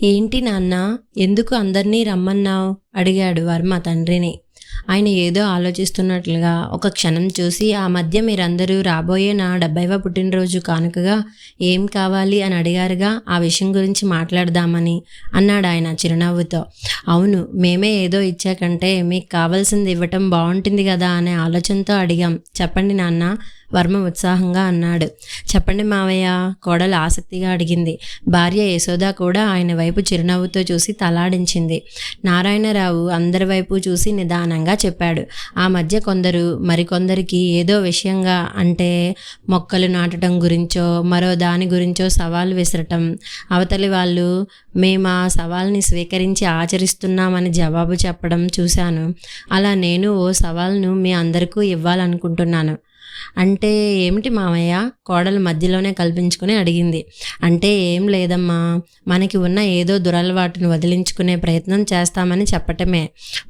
ఏంటి నాన్న, ఎందుకు అందరినీ రమ్మన్నావు? అడిగాడు వర్మ తండ్రిని. ఆయన ఏదో ఆలోచిస్తున్నట్లుగా ఒక క్షణం చూసి, ఆ మధ్య మీరందరూ రాబోయే నా 70వ పుట్టినరోజు కానుకగా ఏం కావాలి అని అడిగారుగా, ఆ విషయం గురించి మాట్లాడదామని అన్నాడు ఆయన చిరునవ్వుతో. అవును, మేమే ఏదో ఇచ్చాకంటే మీకు కావాల్సింది ఇవ్వటం బాగుంటుంది కదా అనే ఆలోచనతో అడిగాం. చెప్పండి నాన్న, వర్మ ఉత్సాహంగా అన్నాడు. చెప్పండి మావయ్య, కోడలు ఆసక్తిగా అడిగింది. భార్య యశోద కూడా ఆయన వైపు చిరునవ్వుతో చూసి తలాడించింది. నారాయణరావు అందరి వైపు చూసి నిదానంగా చెప్పాడు. ఆ మధ్య కొందరు మరికొందరికి ఏదో విషయంగా, అంటే మొక్కలు నాటడం గురించో మరో దాని గురించో సవాలు విసరటం, అవతలి వాళ్ళు మేము ఆ సవాల్ని స్వీకరించి ఆచరిస్తున్నామని జవాబు చెప్పడం చూశాను. అలా నేను ఓ సవాల్ను మీ అందరికీ ఇవ్వాలనుకుంటున్నాను. అంటే ఏమిటి మామయ్య? కోడలు మధ్యలోనే కల్పించుకుని అడిగింది. అంటే ఏం లేదమ్మా, మనకి ఉన్న ఏదో దురలవాటును వదిలించుకునే ప్రయత్నం చేస్తామని చెప్పటమే.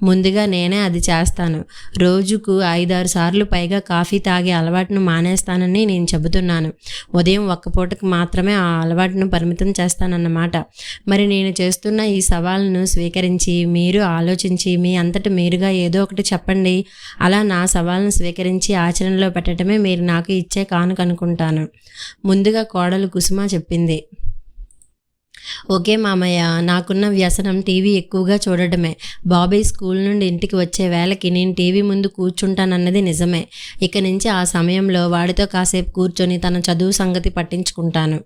ముందుగా నేనే అది చేస్తాను. రోజుకు 5-6 సార్లు పైగా కాఫీ తాగే అలవాటును మానేస్తానని నేను చెబుతున్నాను. ఉదయం ఒక్క పూటకు మాత్రమే ఆ అలవాటును పరిమితం చేస్తానన్నమాట. మరి నేను చేస్తున్న ఈ సవాల్ను స్వీకరించి మీరు ఆలోచించి మీ అంతటి మీరుగా ఏదో ఒకటి చెప్పండి. అలా నా సవాల్ను స్వీకరించి ఆచరణలో పెట్టడమే మీరు నాకు ఇచ్చే కానుక అనుకుంటాను. ముందుగా కోడలు కుసుమ చెప్పింది. ఓకే మామయ్య, నాకున్న వ్యసనం టీవీ ఎక్కువగా చూడటమే. బాబాయ్ స్కూల్ నుండి ఇంటికి వచ్చే వేళకి నేను టీవీ ముందు కూర్చుంటానన్నది నిజమే. ఇక నుంచి ఆ సమయంలో వాడితో కాసేపు కూర్చొని తన చదువు సంగతి పట్టించుకుంటాను.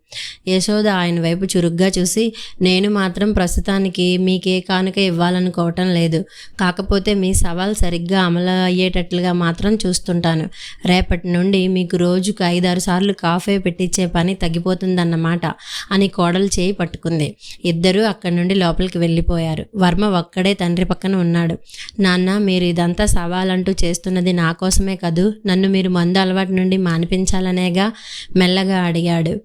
యశోద ఆయన వైపు చురుగ్గా చూసి, నేను మాత్రం ప్రస్తుతానికి మీకే కానుక ఇవ్వాలనుకోవటం లేదు. కాకపోతే మీ సవాల్ సరిగ్గా అమలు అయ్యేటట్లుగా మాత్రం చూస్తుంటాను. రేపటి నుండి మీకు రోజుకు 5-6 సార్లు కాఫీ పెట్టించే పని తగ్గిపోతుందన్నమాట అని కోడలు చేయి పట్టుకుంది. ఇద్దరూ అక్కడి నుండి లోపలికి వెళ్ళిపోయారు. వర్మ ఒక్కడే తండ్రి పక్కన ఉన్నాడు. నాన్న, మీరు ఇదంతా సవాలంటూ చేస్తున్నది నా కోసమే కదూ, నన్ను మీరు మందు అలవాటు నుండి మానిపించాలనేగా మెల్లగా అడిగాడు.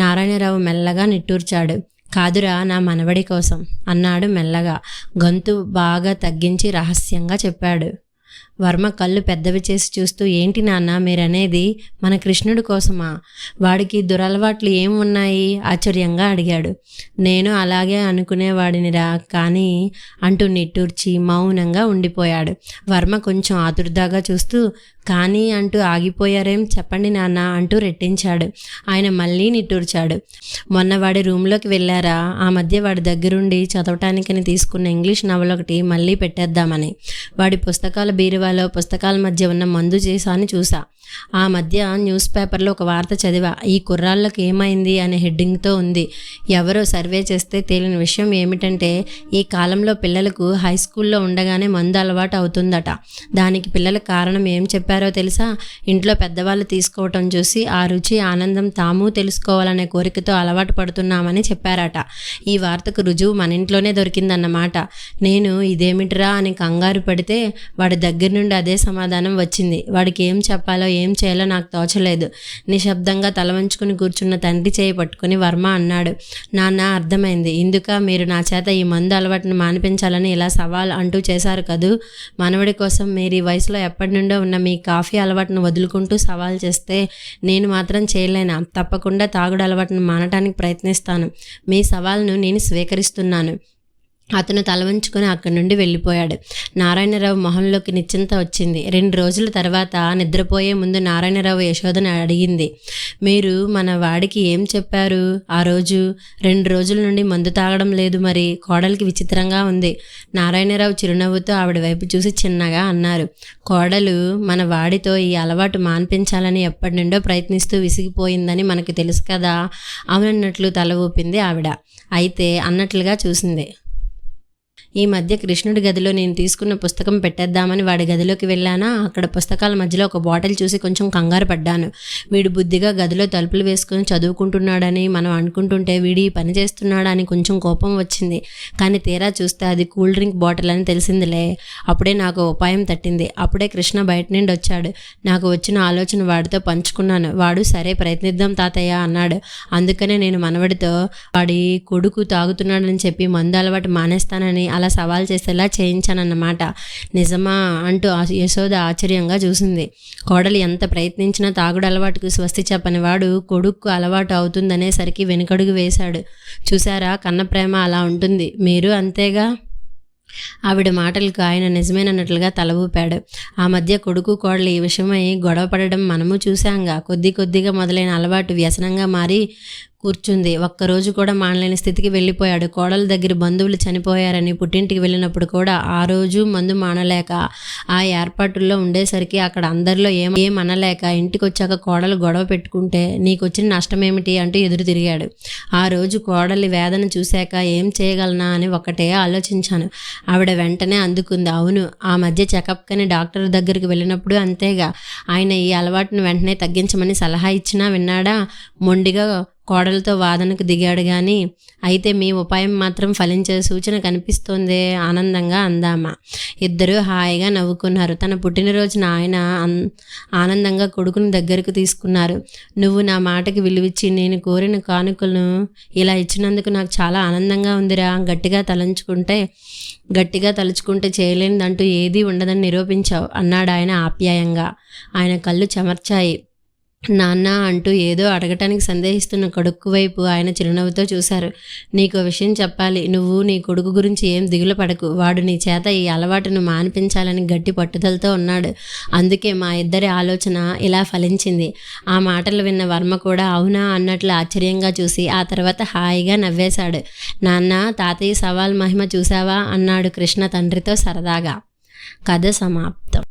నారాయణరావు మెల్లగా నిట్టూర్చాడు. కాదురా, నా మనవడి కోసం అన్నాడు మెల్లగా. గొంతు బాగా తగ్గించి రహస్యంగా చెప్పాడు. వర్మ కళ్ళు పెద్దవి చేసి చూస్తూ, ఏంటి నాన్న మీరనేది? మన కృష్ణుడి కోసమా? వాడికి దురలవాట్లు ఏం ఉన్నాయి? ఆశ్చర్యంగా అడిగాడు. నేను అలాగే అనుకునేవాడినిరా, కానీ అంటూ నిట్టూర్చి మౌనంగా ఉండిపోయాడు. వర్మ కొంచెం ఆతుర్దాగా చూస్తూ, కానీ అంటూ ఆగిపోయారేం, చెప్పండి నాన్న అంటూ రెట్టించాడు. ఆయన మళ్ళీ నిట్టూర్చాడు. మొన్న వాడి రూమ్లోకి వెళ్ళారా? ఆ మధ్య వాడి దగ్గరుండి చదవటానికని తీసుకున్న ఇంగ్లీష్ నవల ఒకటి మళ్ళీ పెట్టేద్దామని. వాడి పుస్తకాల బీరువాలో పుస్తకాల మధ్య ఉన్న మందు సీసాని చూసా. ఆ మధ్య న్యూస్ పేపర్లో ఒక వార్త చదివా. ఈ కుర్రాళ్ళకి ఏమైంది అనే హెడ్డింగ్తో ఉంది. ఎవరో సర్వే చేస్తే తేలిన విషయం ఏమిటంటే, ఈ కాలంలో పిల్లలకు హై స్కూల్లో ఉండగానే మందు అలవాటు అవుతుందట. దానికి పిల్లల కారణం ఏం చెప్పారో తెలుసా? ఇంట్లో పెద్దవాళ్ళు తీసుకోవటం చూసి ఆ రుచి ఆనందం తాము తెలుసుకోవాలనే కోరికతో అలవాటు పడుతున్నామని చెప్పారట. ఈ వార్తకు రుజువు మన ఇంట్లోనే దొరికిందన్నమాట. నేను ఇదేమిట్రా అని కంగారు పడితే వాడి దగ్గర నుండి అదే సమాధానం వచ్చింది. వాడికి ఏం చెప్పాలో ఏం చేయాలో నాకు తోచలేదు. నిశ్శబ్దంగా తల వంచుకుని కూర్చున్న తండ్రి చేయి పట్టుకుని వర్మ అన్నాడు. నాన్న, అర్థమైంది. ఇందుక మీరు నా చేత ఈ మందు అలవాటును మానిపించాలని ఇలా సవాల్ అంటూ చేశారు కదూ. మనవడి కోసం మీరు ఈ వయసులో ఎప్పటి నుండో ఉన్న మీ కాఫీ అలవాటును వదులుకుంటూ సవాల్ చేస్తే నేను మాత్రం చేయలేనా? తప్పకుండా తాగుడు అలవాటును మానటానికి ప్రయత్నిస్తాను. మీ సవాల్ను నేను స్వీకరిస్తున్నాను. అతను తల వంచుకొని అక్కడి నుండి వెళ్ళిపోయాడు. నారాయణరావు మొహంలోకి నిశ్చింత వచ్చింది. 2 రోజుల తర్వాత నిద్రపోయే ముందు నారాయణరావు యశోదని అడిగింది. మీరు మన వాడికి ఏం చెప్పారు ఆ రోజు? 2 రోజుల నుండి మందు తాగడం లేదు. మరి కోడలికి విచిత్రంగా ఉంది. నారాయణరావు చిరునవ్వుతో ఆవిడ వైపు చూసి చిన్నగా అన్నారు. కోడలు మన వాడితో ఈ అలవాటు మాన్పించాలని ఎప్పటి నుండో ప్రయత్నిస్తూ విసిగిపోయిందని మనకు తెలుసు కదా. అవునన్నట్లు తల ఊపింది ఆవిడ. అయితే అన్నట్లుగా చూసింది. ఈ మధ్య కృష్ణుడి గదిలో నేను తీసుకున్న పుస్తకం పెట్టేద్దామని వాడి గదిలోకి వెళ్ళానా, అక్కడ పుస్తకాల మధ్యలో ఒక బాటిల్ చూసి కొంచెం కంగారు పడ్డాను. వీడు బుద్ధిగా గదిలో తలుపులు వేసుకుని చదువుకుంటున్నాడని మనం అనుకుంటుంటే వీడి పని చేస్తున్నాడని కొంచెం కోపం వచ్చింది. కానీ తీరా చూస్తే అది కూల్ డ్రింక్ బాటిల్ అని తెలిసిందిలే. అప్పుడే నాకు ఉపాయం తట్టింది. అప్పుడే కృష్ణ బయట నుండి వచ్చాడు. నాకు వచ్చిన ఆలోచన వాడితో పంచుకున్నాను. వాడు సరే ప్రయత్నిద్దాం తాతయ్య అన్నాడు. అందుకనే నేను మనవడితో వాడి కొడుకు తాగుతున్నాడని చెప్పి మందు అలవాటు మానేస్తానని అలా సవాల్ చేసేలా చేయించానన్నమాట. నిజమా అంటూ యశోద ఆశ్చర్యంగా చూసింది. కోడలు ఎంత ప్రయత్నించినా తాగుడు అలవాటుకు స్వస్తి చెప్పని వాడు కొడుక్కు అలవాటు అవుతుందనేసరికి వెనుకడుగు వేశాడు. చూసారా, కన్న ప్రేమ అలా ఉంటుంది, మీరు అంతేగా. ఆవిడ మాటలకు ఆయన నిజమేనన్నట్లుగా తల ఊపాడు. ఆ మధ్య కొడుకు కోడలు ఈ విషయమై గొడవ పడడం మనము చూశాంగా. కొద్దిగా మొదలైన అలవాటు వ్యసనంగా మారి కూర్చుంది. ఒక్కరోజు కూడా మానలేని స్థితికి వెళ్ళిపోయాడు. కోడల దగ్గర బంధువులు చనిపోయారని పుట్టింటికి వెళ్ళినప్పుడు కూడా ఆ రోజు మందు మానలేక ఆ ఏర్పాటుల్లో ఉండేసరికి అక్కడ అందరిలో ఏమనలేక ఇంటికి వచ్చాక కోడలు గొడవ పెట్టుకుంటే నీకు వచ్చిన నష్టమేమిటి అంటూ ఎదురు తిరిగాడు. ఆ రోజు కోడలి వేదన చూశాక ఏం చేయగలనా అని ఒకటే ఆలోచించాను. ఆవిడ వెంటనే అందుకుంది. అవును, ఆ మధ్య చెకప్కని డాక్టర్ దగ్గరికి వెళ్ళినప్పుడు అంతేగా. ఆయన ఈ అలవాటును వెంటనే తగ్గించమని సలహా ఇచ్చినా విన్నాడా? మొండిగా కోడలతో వాదనకు దిగాడు గాని. అయితే మీ ఉపాయం మాత్రం ఫలించే సూచన కనిపిస్తోందే ఆనందంగా అందామా. ఇద్దరూ హాయిగా నవ్వుకున్నారు. తన పుట్టినరోజున ఆయన ఆనందంగా కొడుకుని దగ్గరకు తీసుకున్నారు. నువ్వు నా మాటకి విలువిచ్చి నేను కోరిన కానుకలను ఇలా ఇచ్చినందుకు నాకు చాలా ఆనందంగా ఉందిరా. గట్టిగా తలుచుకుంటే చేయలేనిదంటూ ఏదీ ఉండదని నిరూపించావు అన్నాడు ఆయన ఆప్యాయంగా. ఆయన కళ్ళు చెమర్చాయి. నాన్న అంటూ ఏదో అడగటానికి సందేహిస్తున్న కొడుకు వైపు ఆయన చిరునవ్వుతో చూశారు. నీకో విషయం చెప్పాలి. నువ్వు నీ కొడుకు గురించి ఏం దిగులు పడకు. వాడు నీ చేత ఈ అలవాటును మానిపించాలని గట్టి పట్టుదలతో ఉన్నాడు. అందుకే మా ఇద్దరి ఆలోచన ఇలా ఫలించింది. ఆ మాటలు విన్న వర్మ కూడా అవునా అన్నట్లు ఆశ్చర్యంగా చూసి ఆ తర్వాత హాయిగా నవ్వేశాడు. నాన్న, తాతయ్య సవాల్ మహిమ చూసావా అన్నాడు కృష్ణ తండ్రితో సరదాగా. కథ సమాప్తం.